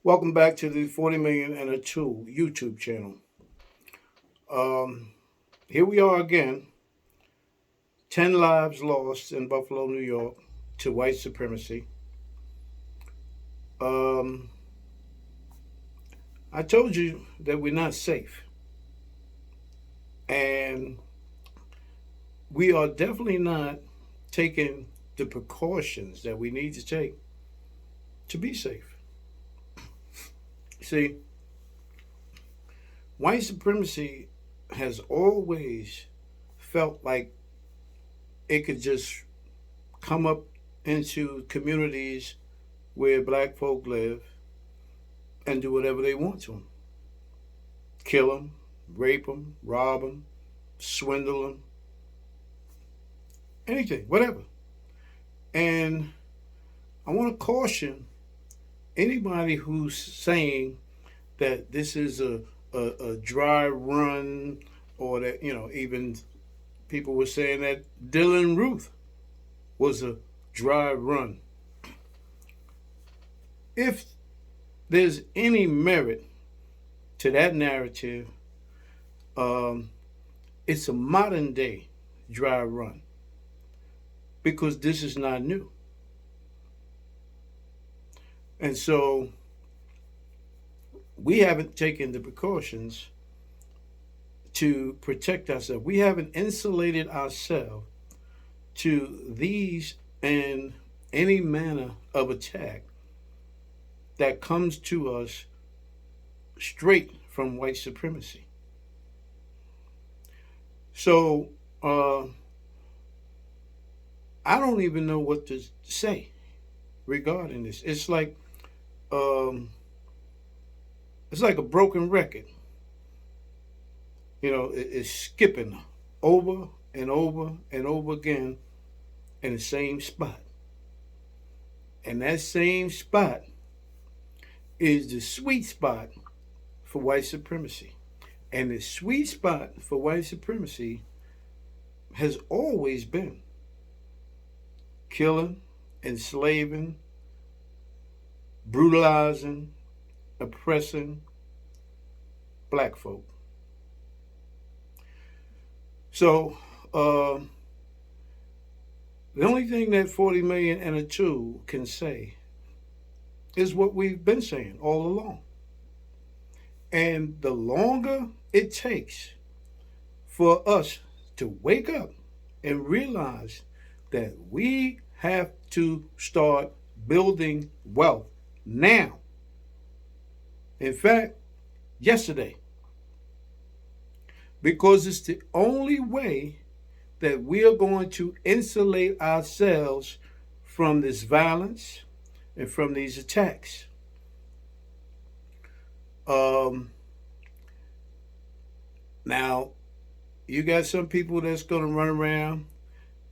Welcome back to the 40 Million and a Two YouTube channel. Um, Here we are again. 10 lives lost in Buffalo, New York to white supremacy. Um, I told you that we're not safe. And we are definitely not taking the precautions that we need to take to be safe. See, white supremacy has always felt like it could just come up into communities where black folk live and do whatever they want to them. Kill them, rape them, rob them, swindle them, anything, whatever. And I want to caution anybody who's saying that this is a dry run, or that, even people were saying that Dylan Ruth was a dry run. If there's any merit to that narrative, um, it's a modern day dry run because this is not new. And so we haven't taken the precautions to protect ourselves. We haven't insulated ourselves to these and any manner of attack that comes to us straight from white supremacy. So I don't even know what to say regarding this. Um, it's like a broken record. It's skipping over and over and over again in the same spot. And that same spot is the sweet spot for white supremacy. And the sweet spot for white supremacy has always been killing, enslaving, brutalizing, oppressing black folk. So the only thing that 40 million and a two can say is what we've been saying all along. And the longer it takes for us to wake up and realize that we have to start building wealth now. In fact, yesterday. Because it's the only way that we are going to insulate ourselves from this violence and from these attacks. Now, you got some people that's going to run around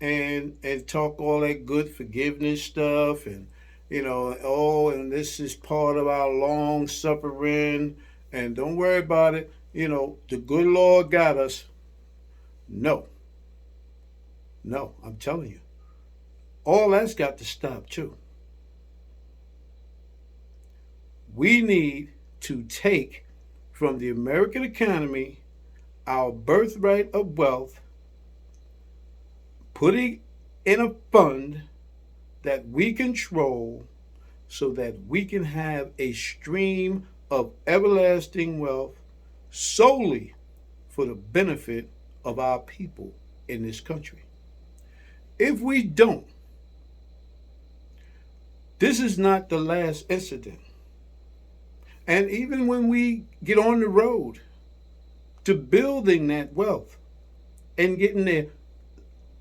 and talk all that good forgiveness stuff, and and this is part of our long suffering, and don't worry about it. The good Lord got us. No, no, I'm telling you, all that's got to stop too. We need to take from the American economy our birthright of wealth, put it in a fund that we control so that we can have a stream of everlasting wealth solely for the benefit of our people in this country. If we don't, this is not the last incident. And even when we get on the road to building that wealth and getting there,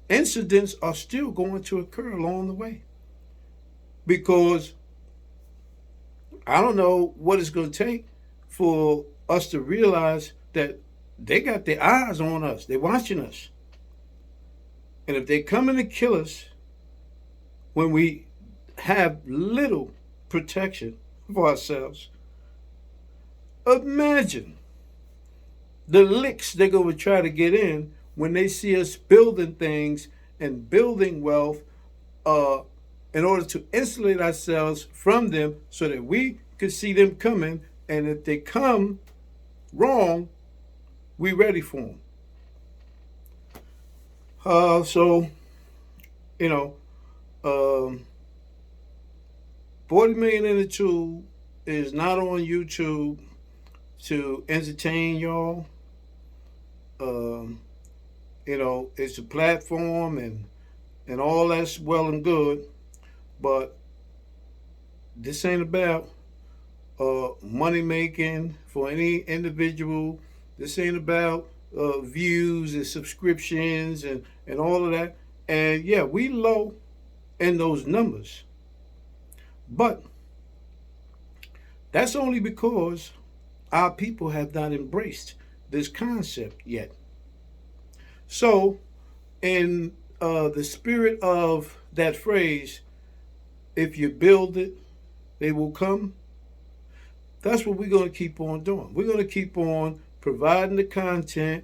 incidents are still going to occur along the way. Because I don't know what it's going to take for us to realize that they got their eyes on us. They're watching us. And if they come in to kill us when we have little protection for ourselves, imagine the licks they're going to try to get in when they see us building things and building wealth in order to insulate ourselves from them so that we could see them coming, and if they come wrong, we ready for them. So, you know, 40 million in the tube is not on YouTube to entertain y'all. Um, it's a platform and all that's well and good, but this ain't about money making for any individual. This ain't about views and subscriptions and all of that. And yeah, we low in those numbers, but that's only because our people have not embraced this concept yet. So, in the spirit of that phrase, if you build it, they will come. That's what we're going to keep on doing. We're going to keep on providing the content,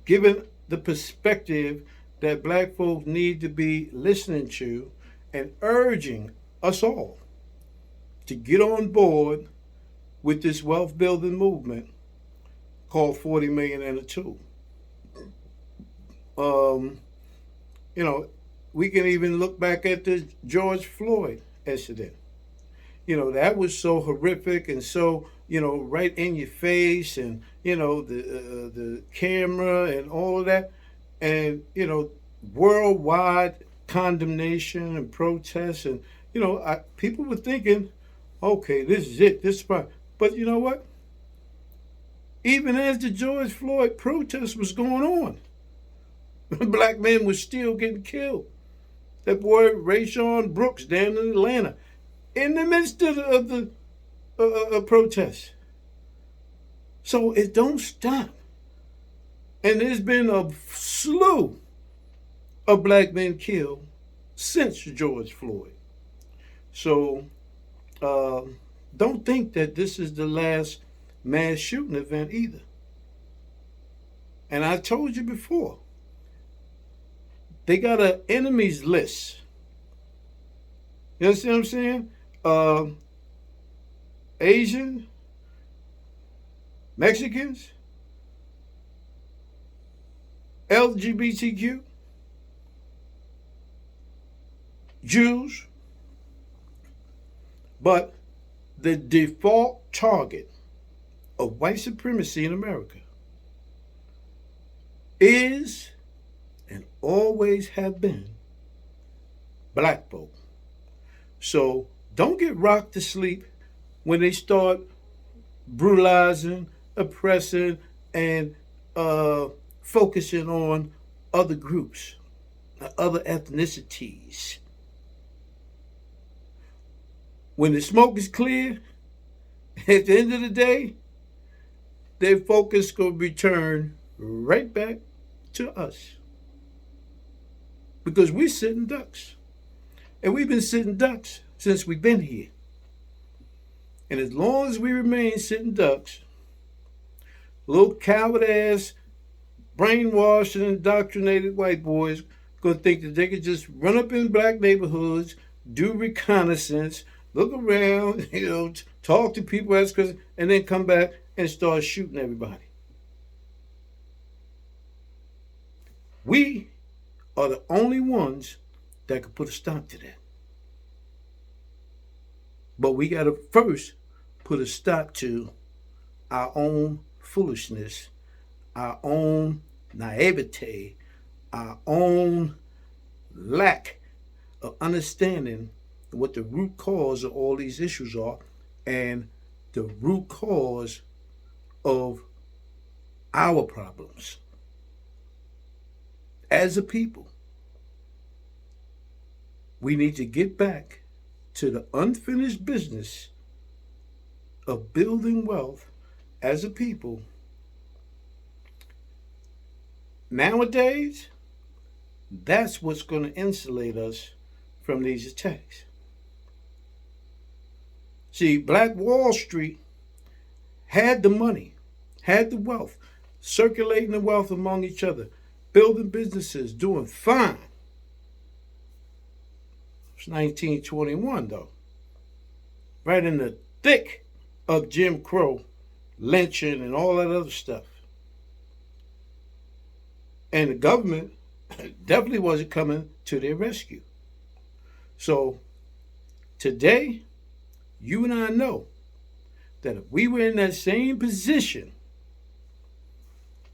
giving the perspective that black folks need to be listening to, and urging us all to get on board with this wealth building movement called 40 million and a tube. We can even look back at the George Floyd incident. That was so horrific and so, right in your face, and, the camera and all of that. And, worldwide condemnation and protests. And, people were thinking, okay, this is it, this spot. But you know what? Even as the George Floyd protest was going on, black men were still getting killed. That boy Rayshon Brooks down in Atlanta, in the midst of the protest. So it don't stop. And there's been a slew of black men killed since George Floyd. So don't think that this is the last mass shooting event either. And I told you before, they got an enemies list. You understand what I'm saying? Asian, Mexicans, LGBTQ, Jews, but the default target of white supremacy in America is and always have been black folk. So don't get rocked to sleep when they start brutalizing, oppressing, and focusing on other groups, other ethnicities. When the smoke is clear, at the end of the day, their focus going to return right back to us. Because we're sitting ducks. And we've been sitting ducks since we've been here. And as long as we remain sitting ducks, little coward-ass, brainwashed and indoctrinated white boys going to think that they could just run up in black neighborhoods, do reconnaissance, look around, talk to people, ask questions, and then come back and start shooting everybody. We are the only ones that could put a stop to that. But we got to first put a stop to our own foolishness, our own naivete, our own lack of understanding what the root cause of all these issues are, and the root cause of our problems as a people. We need to get back to the unfinished business of building wealth as a people. Nowadays, that's what's going to insulate us from these attacks. See, Black Wall Street had the money, had the wealth, circulating the wealth among each other, building businesses, doing fine. It's 1921, though. right in the thick of Jim Crow, lynching, and all that other stuff. And the government definitely wasn't coming to their rescue. So today, you and I know that if we were in that same position,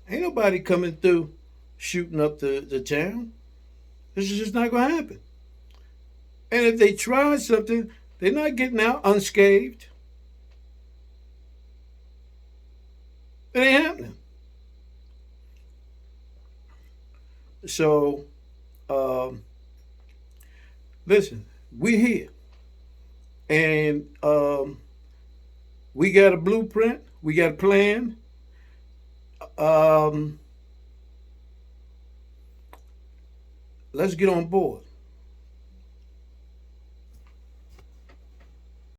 ain't nobody coming through shooting up the town. This is just not going to happen. And if they try something, they're not getting out unscathed. It ain't happening. So, listen, we're here. And we got a blueprint, we got a plan. Um, let's get on board.